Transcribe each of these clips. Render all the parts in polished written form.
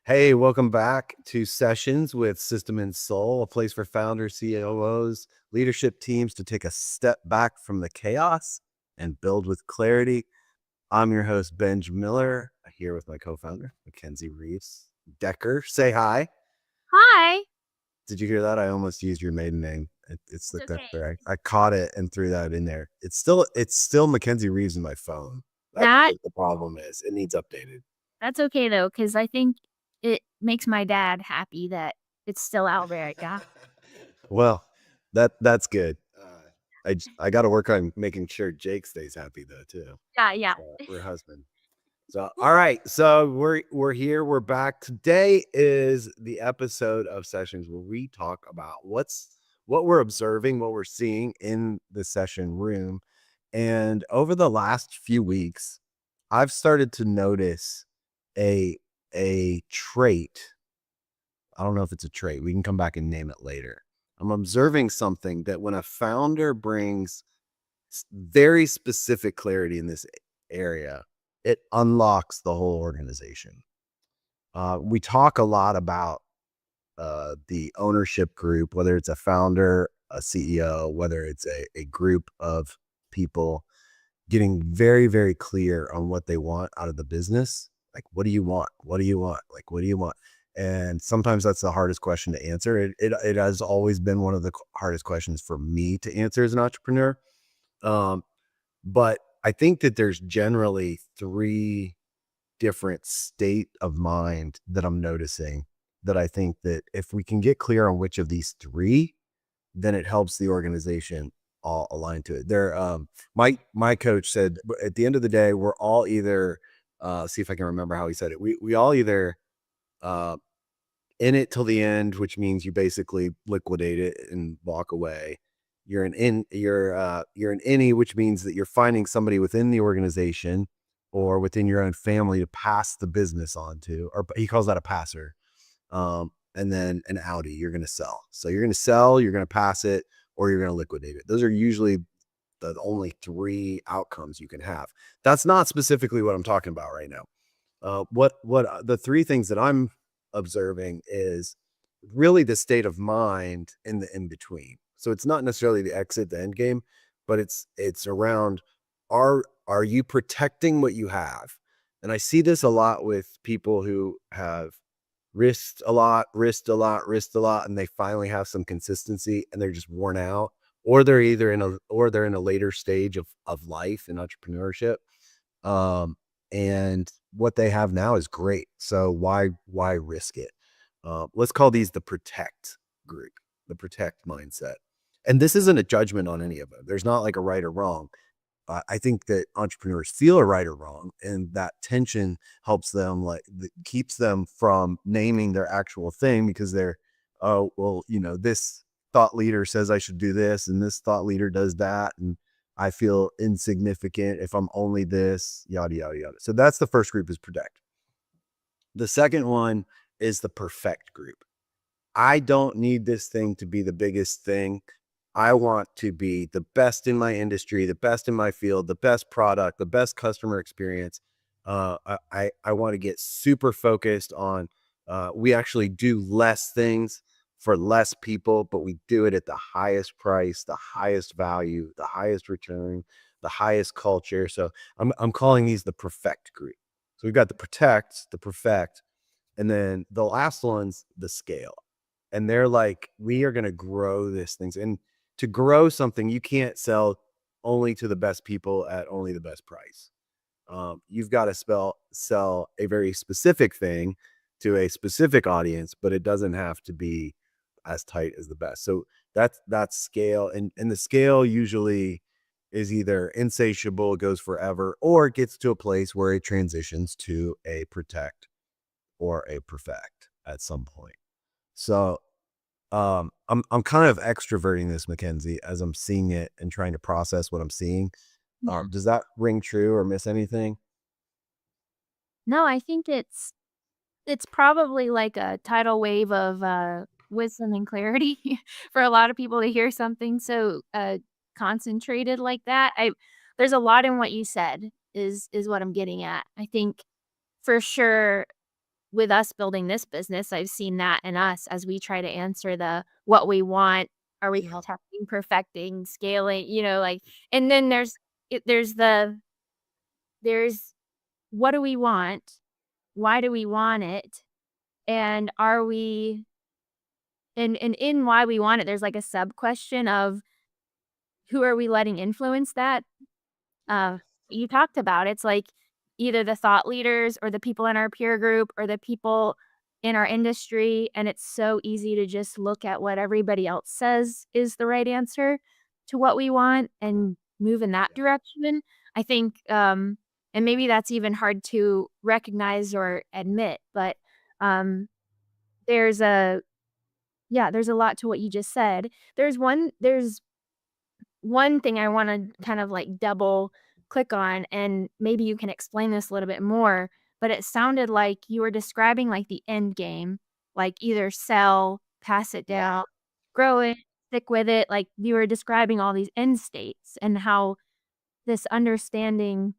Hey, welcome back to Sessions with System and Soul, a place for founders, COOs, leadership teams to take a step back from the chaos and build with clarity. I'm your host, Benj Miller, here with my co-founder, McKenzie Reeves Decker. Say hi. Hi. Did you hear that? I almost used your maiden name. It's It's the okay. Decker. I caught it and threw that in there. It's still Mackenzie Reeves in my phone. That's That what the problem is. It needs updated. that's okay though, because I think it makes my dad happy that it's still out there, yeah. Well, that's good. I got to work on making sure Jake stays happy though too. Yeah, yeah. We're husband. So all right, so we're here. We're back. Today is the episode of Sessions where we talk about what we're observing, what we're seeing in the session room, and over the last few weeks, I've started to notice a a trait. I don't know if it's a trait. We can come back and name it later. I'm observing something that when a founder brings very specific clarity in this area, it unlocks the whole organization. We talk a lot about the ownership group, whether it's a founder, a CEO, whether it's a group of people getting very, very clear on what they want out of the business. Like, what do you want? What do you want? Like, what do you want? And sometimes that's the hardest question to answer. It has always been one of the hardest questions for me to answer as an entrepreneur. Um, but I think that there's generally three different state of mind that I'm noticing that I think that if we can get clear on which of these three, then it helps the organization all align to it. My coach said at the end of the day, we're all either see if I can remember how he said it. We all either uh in it till the end, which means you basically liquidate it and walk away. You're an innie, which means that you're finding somebody within the organization or within your own family to pass the business on to, or he calls that a passer. And then an outie, you're gonna sell. So you're gonna sell, you're gonna pass it, or you're gonna liquidate it. Those are usually the only three outcomes you can have. That's not specifically what I'm talking about right now. What the three things that I'm observing is really the state of mind in the in between. So it's not necessarily the exit, the end game, but it's around are you protecting what you have? And I see this a lot with people who have risked a lot, and they finally have some consistency and they're just worn out, or they're in a later stage of life and entrepreneurship. Um, and what they have now is great. So why risk it? Let's call these the protect group, the protect mindset. And this isn't a judgment on any of them. There's not like a right or wrong. I think that entrepreneurs feel a right or wrong, and that tension helps them keeps them from naming their actual thing because they're, oh, well, this thought leader says I should do this, and this thought leader does that, and I feel insignificant if I'm only this, yada yada yada. So that's the first group is protect. The second one is the perfect group. I don't need this thing to be the biggest thing. I want to be the best in my industry, the best in my field, the best product, the best customer experience. I want to get super focused on. We actually do less things for less people, but we do it at the highest price, the highest value, the highest return, the highest culture. So I'm calling these the perfect group. So we've got the protect, the perfect, and then the last one's the scale. And they're like, we are going to grow this things. And to grow something, you can't sell only to the best people at only the best price. You've got to sell a very specific thing to a specific audience, but it doesn't have to be as tight as the best. So that's scale. And the scale usually is either insatiable, it goes forever, or it gets to a place where it transitions to a protect or a perfect at some point. So I'm kind of extroverting this, Mackenzie, as I'm seeing it and trying to process what I'm seeing. Yeah. Does that ring true or miss anything? No, I think it's probably like a tidal wave of, wisdom and clarity for a lot of people to hear something so, concentrated like that. I There's a lot in what you said is what I'm getting at. I think for sure with us building this business, I've seen that in us as we try to answer the what we want. Are we protecting, perfecting, scaling, like, and then there's what do we want? Why do we want it? And are we and in why we want it, there's like a sub question of who are we letting influence that? You talked about it's like either the thought leaders or the people in our peer group or the people in our industry, and it's so easy to just look at what everybody else says is the right answer to what we want and move in that direction. I think, and maybe that's even hard to recognize or admit, but um, there's a there's a lot to what you just said. There's one thing I wanna kind of, like, double click on, and maybe you can explain this a little bit more, but it sounded like you were describing, like, the end game, like, either sell, pass it down, grow it, stick with it, like, you were describing all these end states and how this understanding,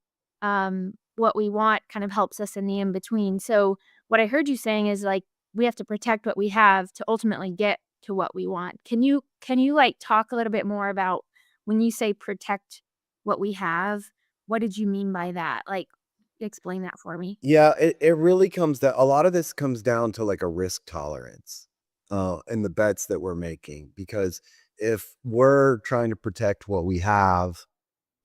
what we want kind of helps us in the in between. So, what I heard you saying is, like, we have to protect what we have to ultimately get to what we want. Can you, like, talk a little bit more about when you say protect what we have, what did you mean by that? Like, explain that for me. Yeah, it really comes down a lot of this comes down to, like, a risk tolerance, in the bets that we're making, because if we're trying to protect what we have,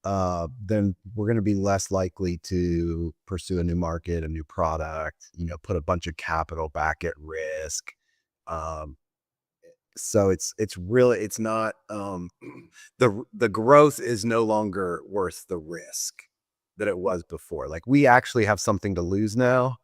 then we're gonna be less likely to pursue a new market, a new product, put a bunch of capital back at risk. Um, so it's really it's not, the growth is no longer worth the risk that it was before. Like, we actually have something to lose now,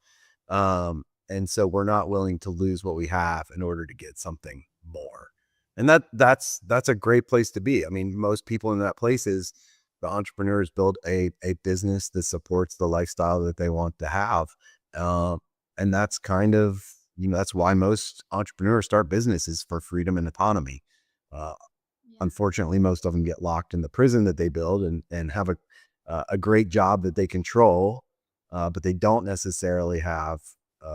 and so we're not willing to lose what we have in order to get something more. And that's a great place to be. I mean, most people in that place is the entrepreneurs build a business that supports the lifestyle that they want to have. Um, and that's kind of, that's why most entrepreneurs start businesses, for freedom and autonomy. Uh, Yeah. Unfortunately, most of them get locked in the prison that they build and have a great job that they control, but they don't necessarily have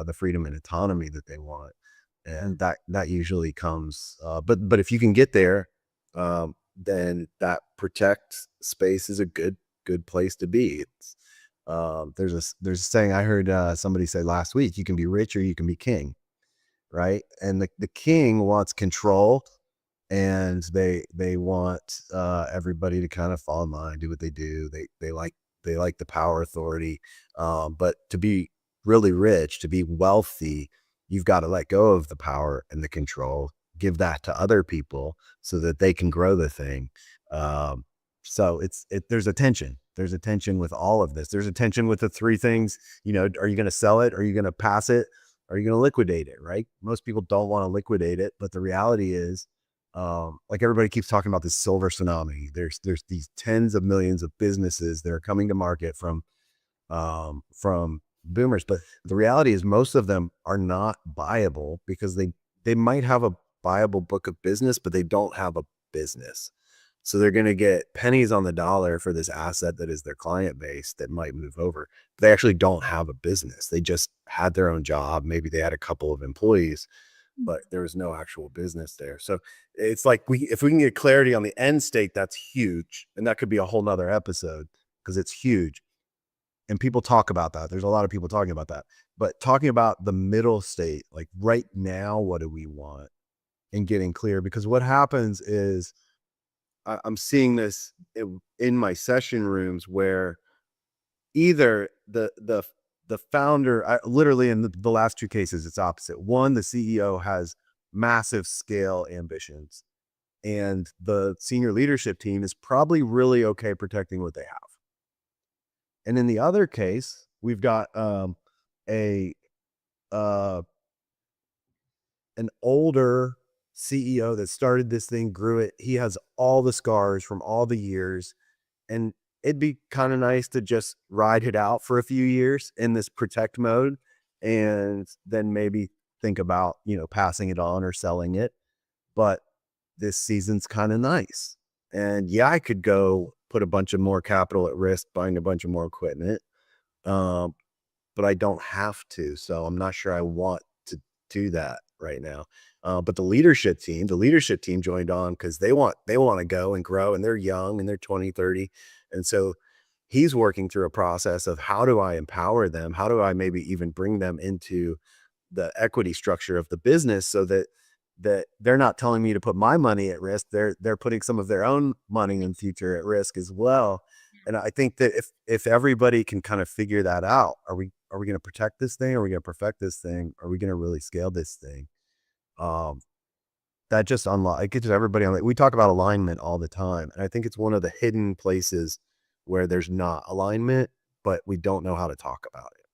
the freedom and autonomy that they want, and that usually comes. But if you can get there, then that protect space is a good place to be. There's a saying I heard somebody say last week: you can be rich or you can be king, right? And the king wants control, and they want everybody to kind of fall in line, do what they do. They like the power, authority. But to be really rich, to be wealthy, you've got to let go of the power and the control, give that to other people so that they can grow the thing. Um, so there's a tension. There's a tension with all of this. There's a tension with the three things. Are you going to sell it? Are you going to pass it? Are you going to liquidate it? Right? Most people don't want to liquidate it, but the reality is, like, everybody keeps talking about this silver tsunami. There's these tens of millions of businesses that are coming to market from boomers, but the reality is most of them are not viable because they might have a viable book of business, but they don't have a business. So they're going to get pennies on the dollar for this asset that is their client base that might move over. But they actually don't have a business. They just had their own job. Maybe they had a couple of employees, Mm. but there was no actual business there. So it's like, if we can get clarity on the end state, that's huge. And that could be a whole nother episode because it's huge. And people talk about that. There's a lot of people talking about that. But talking about the middle state, like right now, what do we want? And getting clear, because what happens is I'm seeing this in my session rooms where either the founder, literally in the last two cases, it's opposite. One, the CEO has massive scale ambitions, and the senior leadership team is probably really okay protecting what they have. And in the other case, we've got a uh, an older CEO that started this thing, grew it. He has all the scars from all the years, and it'd be kind of nice to just ride it out for a few years in this protect mode, and then maybe think about, passing it on or selling it. But this season's kind of nice. And yeah, I could go put a bunch of more capital at risk, buying a bunch of more equipment. Um, but I don't have to. So I'm not sure I want to do that right now. But the leadership team joined on because they want to go and grow, and they're young and they're 20, 30. And so he's working through a process of how do I empower them? How do I maybe even bring them into the equity structure of the business so that they're not telling me to put my money at risk. They're putting some of their own money in future at risk as well. And I think that if everybody can kind of figure that out, are we going to protect this thing? Are we going to perfect this thing? Are we going to really scale this thing? Um, that just unlock it gets everybody on. We talk about alignment all the time, and I think it's one of the hidden places where there's not alignment, but we don't know how to talk about it.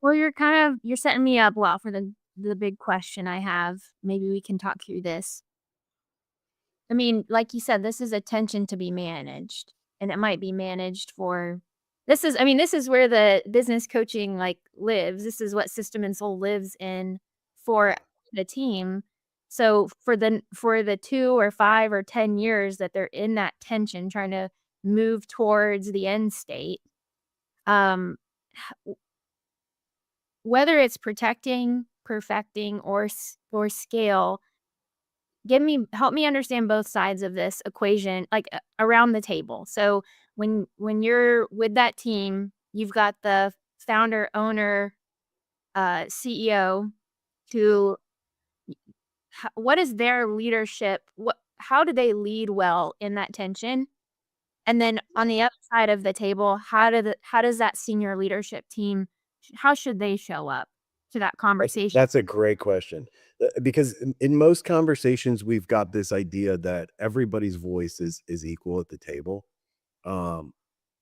Well, you're setting me up well for the big question I have. Maybe we can talk through this. I mean, like you said, this is attention to be managed, and it might be managed for this is where the business coaching, like, lives. This is what System and Soul lives in for the team. So, for the 2 or 5 or 10 years that they're in that tension trying to move towards the end state, um, h whether it's protecting, perfecting, or scale, help me understand both sides of this equation, like, around the table. So, when you're with that team, you've got the founder, owner, CEO who what is their leadership? How do they lead well in that tension? And then on the other side of the table, how does that senior leadership team how should they show up to that conversation? That's a great question. Because in most conversations, we've got this idea that everybody's voice is equal at the table. Um,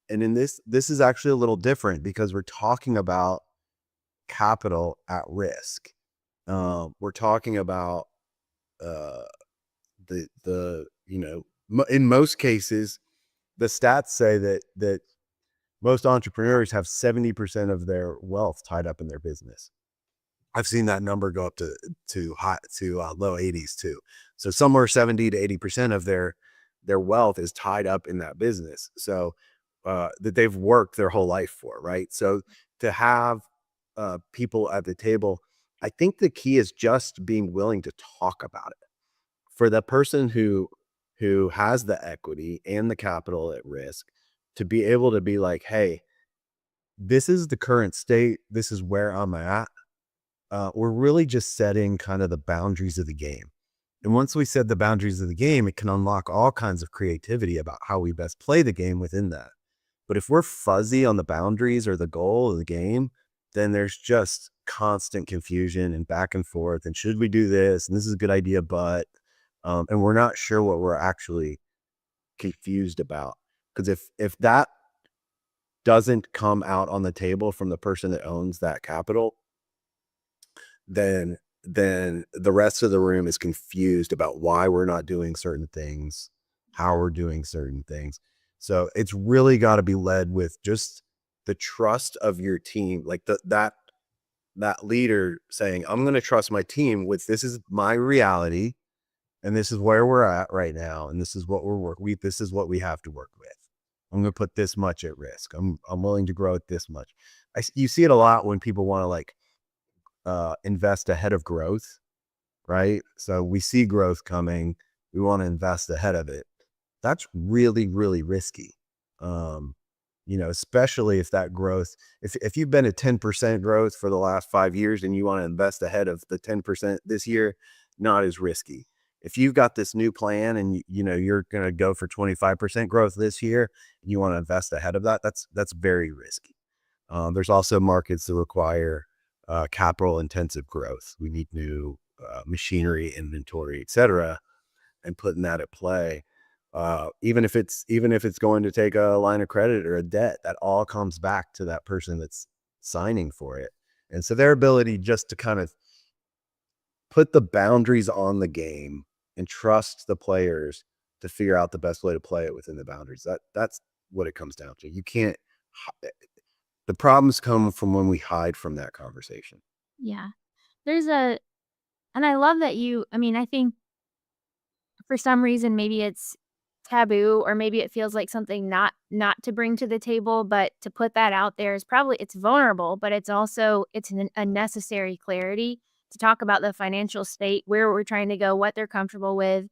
and in this is actually a little different because we're talking about capital at risk. We're talking about uh, the in most cases, the stats say that most entrepreneurs have 70% of their wealth tied up in their business. I've seen that number go up to low 80s too. So somewhere 70 to 80% of their wealth is tied up in that business. So that they've worked their whole life for, right? So to have people at the table, I think the key is just being willing to talk about it. For the person who has the equity and the capital at risk, to be able to be like, "Hey, this is the current state. This is where I'm at. We're really just setting kind of the boundaries of the game. And once we set the boundaries of the game, it can unlock all kinds of creativity about how we best play the game within that. But if we're fuzzy on the boundaries or the goal of the game, then there's just constant confusion and back and forth. And should we do this? And this is a good idea, but, and we're not sure what we're actually confused about. Because if that doesn't come out on the table from the person that owns that capital, then the rest of the room is confused about why we're not doing certain things, how we're doing certain things. So it's really got to be led with just the trust of your team, like that leader saying, "I'm going to trust my team with this is my reality, and this is where we're at right now, and this is what this is what we have to work with. I'm going to put this much at risk. I'm willing to grow at this much." You see it a lot when people want to like invest ahead of growth, right? So we see growth coming, we want to invest ahead of it. That's really, really risky. Um, especially if that growth, if you've been at 10% growth for the last 5 years and you want to invest ahead of the 10% this year, not as risky. If you've got this new plan and you're going to go for 25% growth this year, and you want to invest ahead of that, that's very risky. There's also markets that require capital intensive growth. We need new machinery, inventory, et cetera, and putting that at play. Even if it's going to take a line of credit or a debt, that all comes back to that person that's signing for it. And so their ability just to kind of put the boundaries on the game and trust the players to figure out the best way to play it within the boundaries. That's what it comes down to. You can't the problems come from when we hide from that conversation. Yeah. There's a and I love that I mean, I think for some reason, maybe it's taboo, or maybe it feels like something not to bring to the table, but to put that out there is probably it's vulnerable, but it's also a necessary clarity to talk about the financial state, where we're trying to go, what they're comfortable with.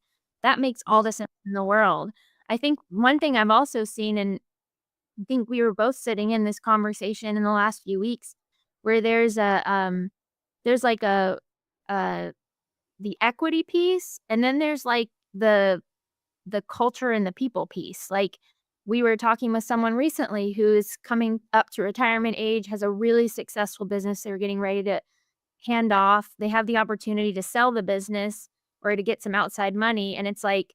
That makes all the sense in the world. I think one thing I've also seen, and I think we were both sitting in this conversation in the last few weeks, where there's like a the equity piece, and then there's like the culture and the people piece. Like, we were talking with someone recently who's coming up to retirement age, has a really successful business they're getting ready to hand off. They have the opportunity to sell the business or to get some outside money, and it's like,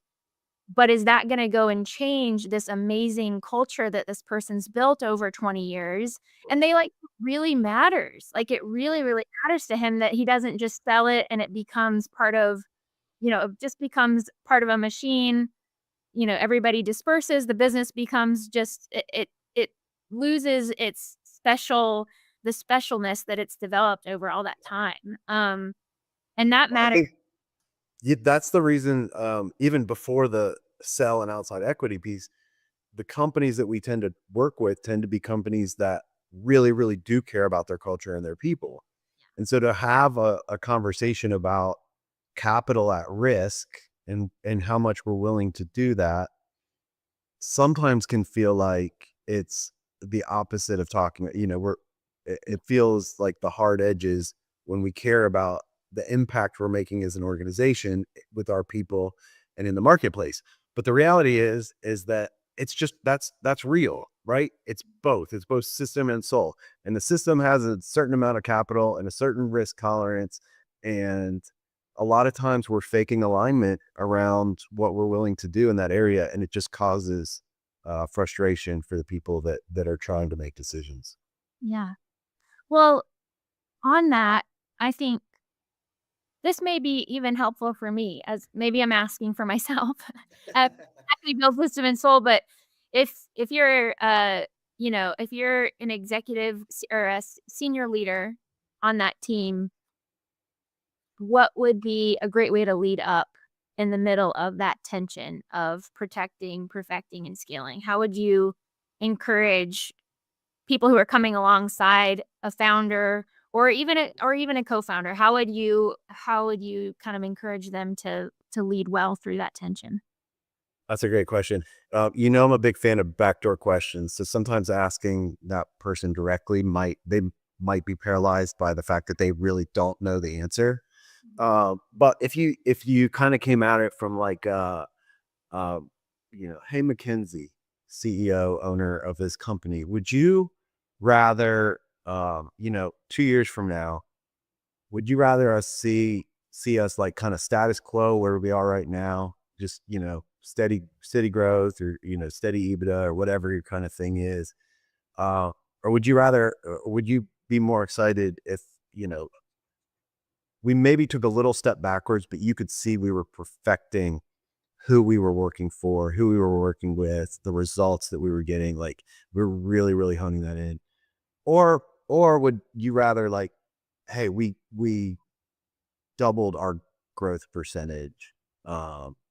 but is that gonna go and change this amazing culture that this person's built over 20 years? And they like, really matters. Like, it really, really matters to him that he doesn't just sell it and it becomes part of, it just becomes part of a machine. Everybody disperses, the business becomes just it loses the specialness that it's developed over all that time. And that Well, I matters. think that's the reason, even before the sell and outside equity piece, the companies that we tend to work with tend to be companies that really, really do care about their culture and their people. And so to have a conversation about capital at risk and how much we're willing to do that sometimes can feel like it's the opposite of talking, it feels like the hard edges when we care about the impact we're making as an organization with our people and in the marketplace. But the reality is that it's just that's real, right? It's both. It's both system and soul. And the system has a certain amount of capital and a certain risk tolerance. And a lot of times we're faking alignment around what we're willing to do in that area. And it just causes frustration for the people that are trying to make decisions. Yeah. Well, on that, I think this may be even helpful for me, as maybe I'm asking for myself. Actually builds wisdom and soul, but if you're, if you're an executive or a senior leader on that team, what would be a great way to lead up in the middle of that tension of protecting, perfecting, and scaling? How would you encourage people who are coming alongside a founder, or even a co-founder? How would you kind of encourage them to lead well through that tension? That's a great question. I'm a big fan of backdoor questions. So sometimes asking that person directly might be paralyzed by the fact that they really don't know the answer. But if you kind of came at it from like uh, hey McKenzie, CEO, owner of this company, would you rather 2 years from now, would you rather us see us like kind of status quo where we are right now, just steady growth or steady EBITDA or whatever your kind of thing is, or would you be more excited if you know we maybe took a little step backwards, but you could see we were perfecting who we were working for, who we were working with, the results that we were getting, like we're really, really honing that in. Or would you rather like, hey, we doubled our growth percentage,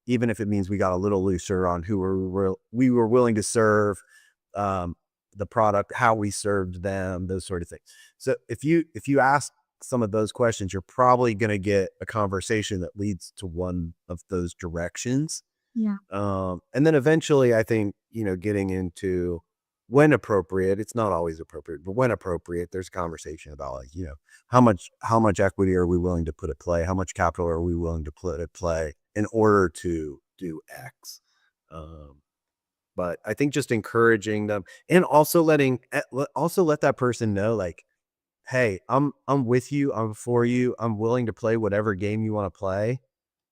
even if it means we got a little looser on who we were willing to serve, um, the product, how we served them, those sort of things. So if you ask some of those questions, you're probably going to get a conversation that leads to one of those directions. Yeah. And then eventually, I think, getting into when appropriate, it's not always appropriate, but when appropriate, there's a conversation about like, how much equity are we willing to put at play? How much capital are we willing to put at play in order to do X? Um, but I think just encouraging them and also also let that person know, like, hey, I'm with you, I'm for you, I'm willing to play whatever game you want to play,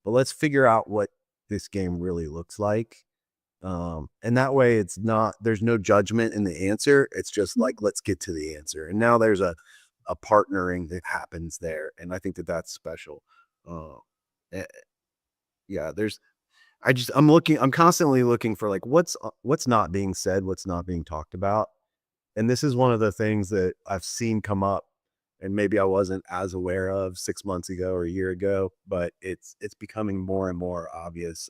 but let's figure out what this game really looks like. And that way there's no judgment in the answer. It's just Mhm. like, let's get to the answer. And now there's a partnering that happens there. And I think that that's special. Uh, eh, yeah, I'm constantly looking for like, what's not being said, what's not being talked about. And this is one of the things that I've seen come up and maybe I wasn't as aware of 6 months ago or a year ago, but it's becoming more and more obvious,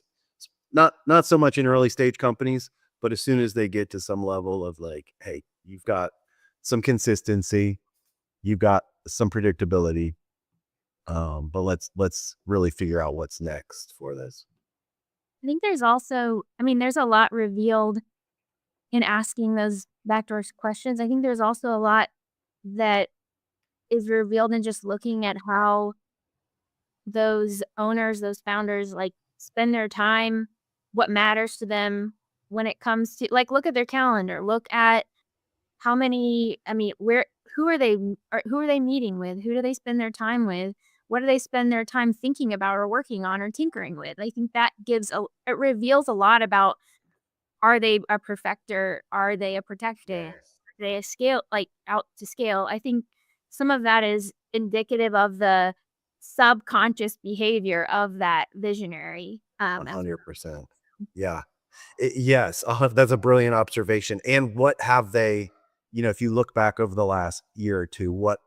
not so much in early stage companies, but as soon as they get to some level of like, hey, you've got some consistency, you've got some predictability, but let's really figure out what's next for this. I think there's also I mean, there's a lot revealed in asking those backdoor questions. I think there's also a lot that is revealed in just looking at how those owners, those founders, like, spend their time, what matters to them when it comes to like, look at their calendar, look at how many I mean, where who are they or who are they meeting with? Who do they spend their time with? What do they spend their time thinking about or working on or tinkering with? I think that gives a it reveals a lot about are they a perfecter? Are they a protector? Are Yes. they a scale like, out to scale? I think some of that is indicative of the subconscious behavior of that visionary, as 100%. Yeah. Yes, that's a brilliant observation. And what have they, if you look back over the last year or two, what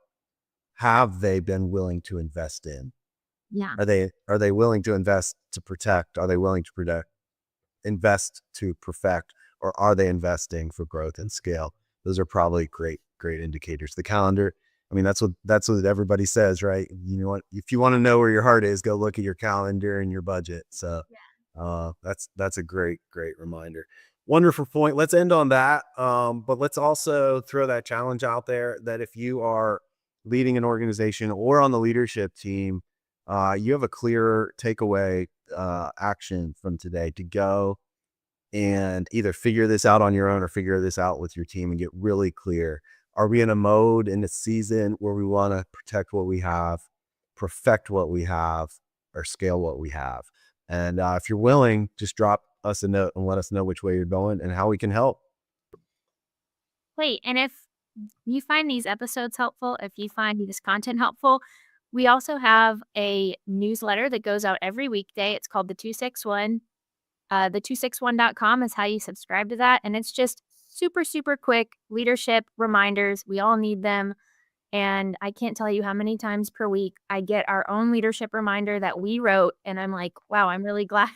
have they been willing to invest in? yeah. Are they willing to invest to protect? Are they willing to protect, invest to perfect, or are they investing for growth and scale? Those are probably great indicators. The calendar, I mean, that's what everybody says, right? You know what? If you want to know where your heart is, go look at your calendar and your budget. So that's a great reminder. Wonderful point. Let's end on that. But let's also throw that challenge out there that if you are leading an organization or on the leadership team, you have a clear takeaway action from today to go and either figure this out on your own or figure this out with your team and get really clear. Are we in a mode in a season where we want to protect what we have, perfect what we have, or scale what we have? And if you're willing, just drop us a note and let us know which way you're going and how we can help. Wait, and if you find these episodes helpful, if you find this content helpful, we also have a newsletter that goes out every weekday. It's called the 261. The 261.com is how you subscribe to that. And it's just super, super quick leadership reminders. We all need them. And I can't tell you how many times per week I get our own leadership reminder that we wrote. And I'm like, wow, I'm really glad.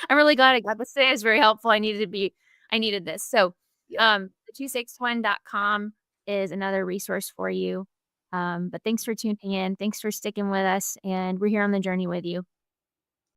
I'm really glad I got this today. It's very helpful. I needed this. So, Yeah. the 261.com is another resource for you. But thanks for tuning in. Thanks for sticking with us. And we're here on the journey with you.